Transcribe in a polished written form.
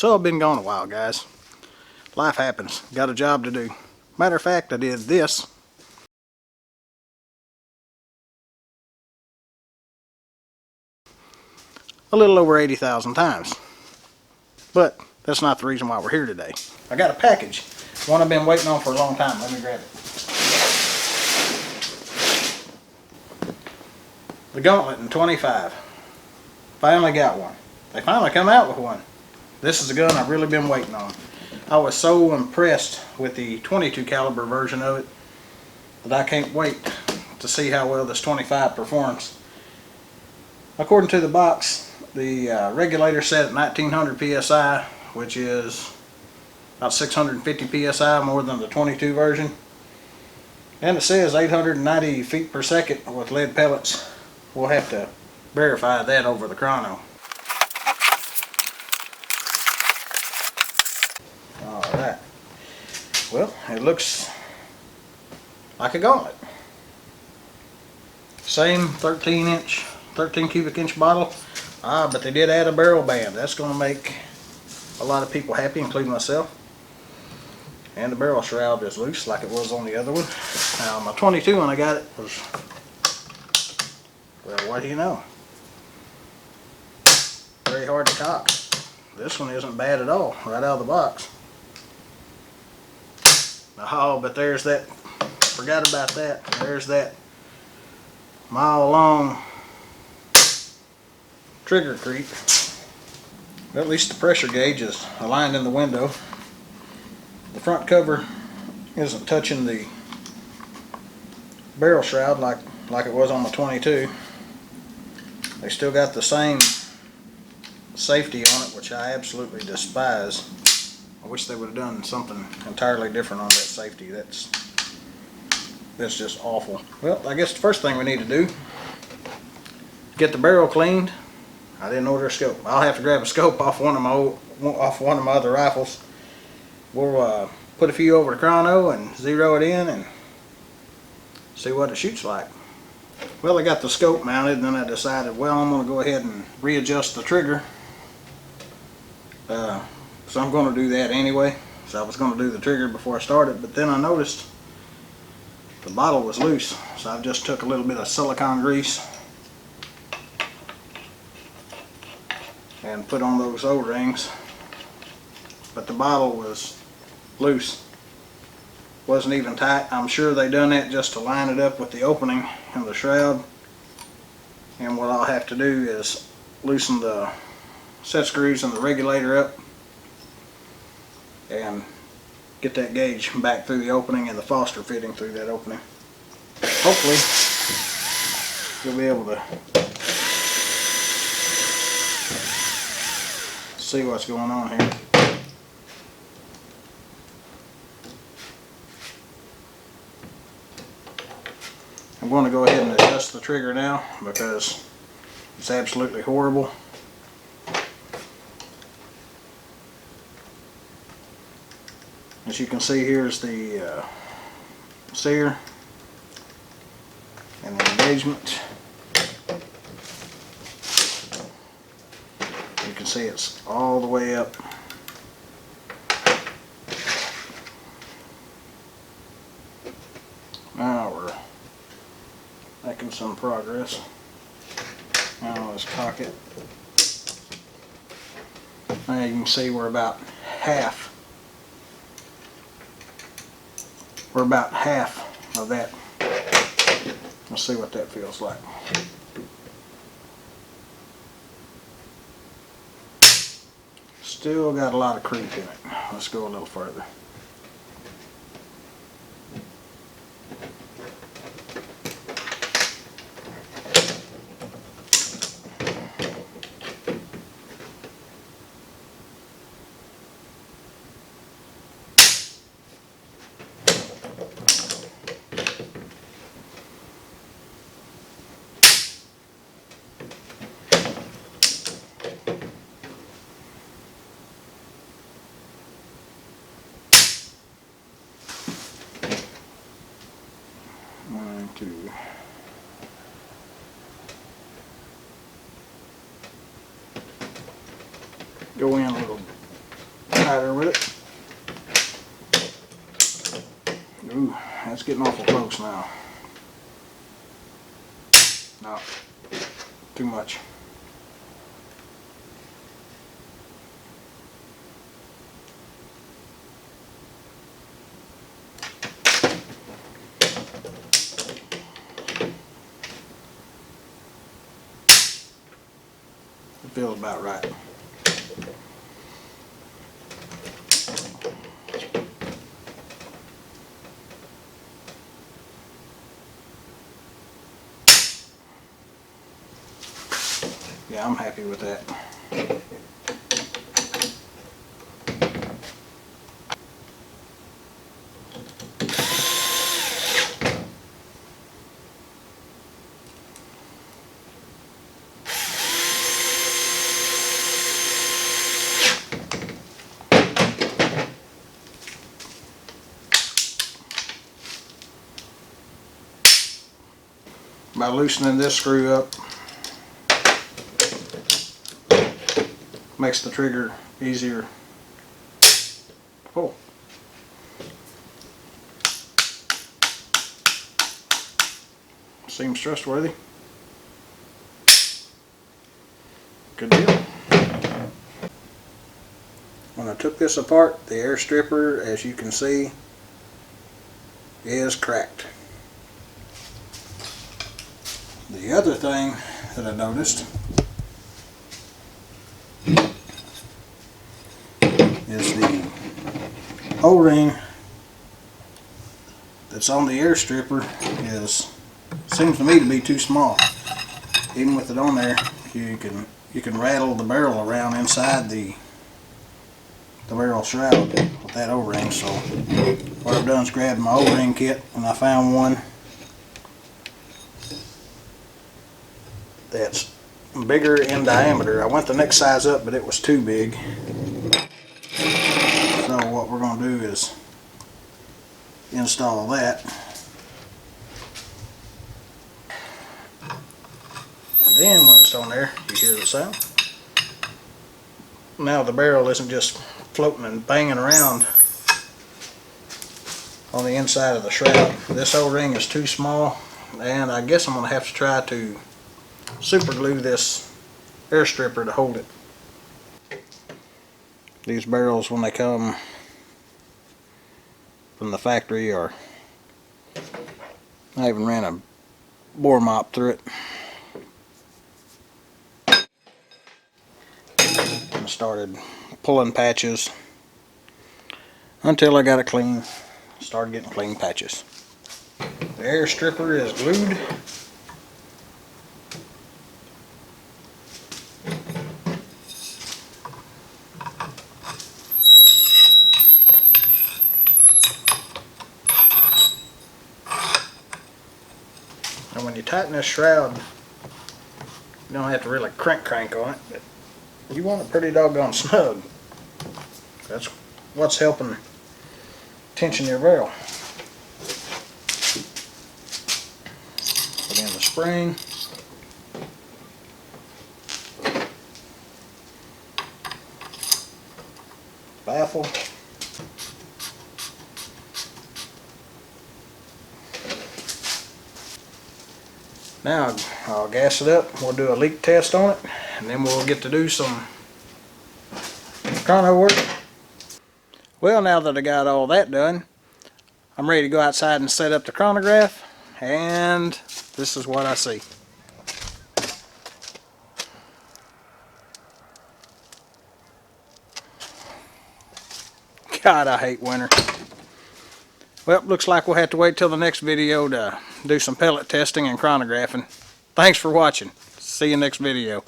So I've been gone a while, guys. Life happens. Got a job to do. Matter of fact, I did this a little over 80,000 times. But that's not the reason why we're here today. I got a package. One I've been waiting on for a long time. Let me grab it. The Gauntlet in 25. Finally got one. They finally come out with one. This is a gun I've really been waiting on. I was so impressed with the 22 caliber version of it that I can't wait to see how well this 25 performs. According to the box, the regulator set at 1900 psi, which is about 650 psi more than the 22 version. And it says 890 feet per second with lead pellets. We'll have to verify that over the chrono. Alright. Well, it looks like a gauntlet. Same 13 cubic inch bottle. But they did add a barrel band. That's going to make a lot of people happy, including myself. And the barrel shroud is loose like it was on the other one. Now my 22 when I got it was, well, what do you know? Very hard to cock. This one isn't bad at all, right out of the box. Oh, but there's that, forgot about that. There's that mile-long trigger creep. Well, at least the pressure gauge is aligned in the window. The front cover isn't touching the barrel shroud like it was on the 22. They still got the same safety on it, which I absolutely despise. I wish they would have done something entirely different on that safety. That's just awful. Well, I guess the first thing we need to do, get the barrel cleaned. I didn't order a scope. I'll have to grab a scope off one of my other rifles. We'll put a few over the chrono and zero it in and see what it shoots like. Well, I got the scope mounted, and then I decided, well, I'm going to go ahead and readjust the trigger. So I'm going to do that anyway. So I was going to do the trigger before I started, but then I noticed the bottle was loose. So I just took a little bit of silicone grease and put on those O-rings. But the bottle was loose. Wasn't even tight. I'm sure they done that just to line it up with the opening in the shroud. And what I'll have to do is loosen the set screws and the regulator up and get that gauge back through the opening and the Foster fitting through that opening. Hopefully you'll be able to see what's going on here. I'm going to go ahead and adjust the trigger now because it's absolutely horrible. As you can see, here's the sear and the engagement. You can see it's all the way up. Now we're making some progress. Now let's cock it. Now you can see we're about half. We're about half of that. Let's see what that feels like. Still got a lot of creep in it. Let's go a little further. To go in a little tighter with it. Ooh, that's getting awful close now. No, too much. It feels about right. Yeah, I'm happy with that. By loosening this screw up, makes the trigger easier to pull. Seems trustworthy. Good deal. When I took this apart, the air stripper, as you can see, is cracked. The other thing that I noticed is the O-ring that's on the air stripper seems to me to be too small. Even with it on there, you can rattle the barrel around inside the barrel shroud with that O-ring. So what I've done is grabbed my O-ring kit, and I found one that's bigger in diameter. I went the next size up, but it was too big. So what we're going to do is install that. And then when it's on there, you hear the sound. Now the barrel isn't just floating and banging around on the inside of the shroud. This O-ring is too small, and I guess I'm going to have to try to super glue this air stripper to hold it. These barrels, when they come from the factory, I even ran a bore mop through it and started pulling patches until I got it clean. Started getting clean patches. The air stripper is glued. And when you tighten this shroud, you don't have to really crank on it, but you want it pretty doggone snug. That's what's helping tension your barrel. Put in the spring. Baffle. Now I'll gas it up, we'll do a leak test on it, and then we'll get to do some chrono work. Well, now that I got all that done, I'm ready to go outside and set up the chronograph, and this is what I see. God, I hate winter. Well, looks like we'll have to wait till the next video to do some pellet testing and chronographing. Thanks for watching. See you next video.